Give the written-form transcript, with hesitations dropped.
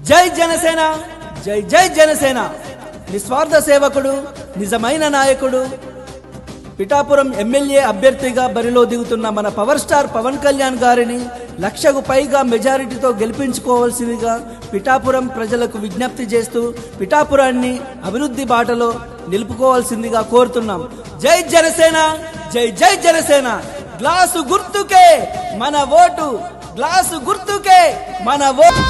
జై జనసేన, జై జై జనసేన. నిస్వార్థ సేవకుడు, నిజమైన నాయకుడు, పిఠాపురం ఎమ్మెల్యే అభ్యర్థిగా బరిలో దిగుతున్న మన పవర్ స్టార్ పవన్ కళ్యాణ్ గారిని 1,00,000కు పైగా మెజారిటీతో గెలిపించుకోవాల్సిందిగా పిఠాపురం ప్రజలకు విజ్ఞప్తి చేస్తూ పిఠాపురాన్ని అభివృద్ధి బాటలో నిలుపుకోవాల్సిందిగా కోరుతున్నాం. జై జనసేన, జై జై జనసేన. గ్లాసు గుర్తుకే మన ఓటు, గ్లాసు గుర్తుకే మన ఓటు.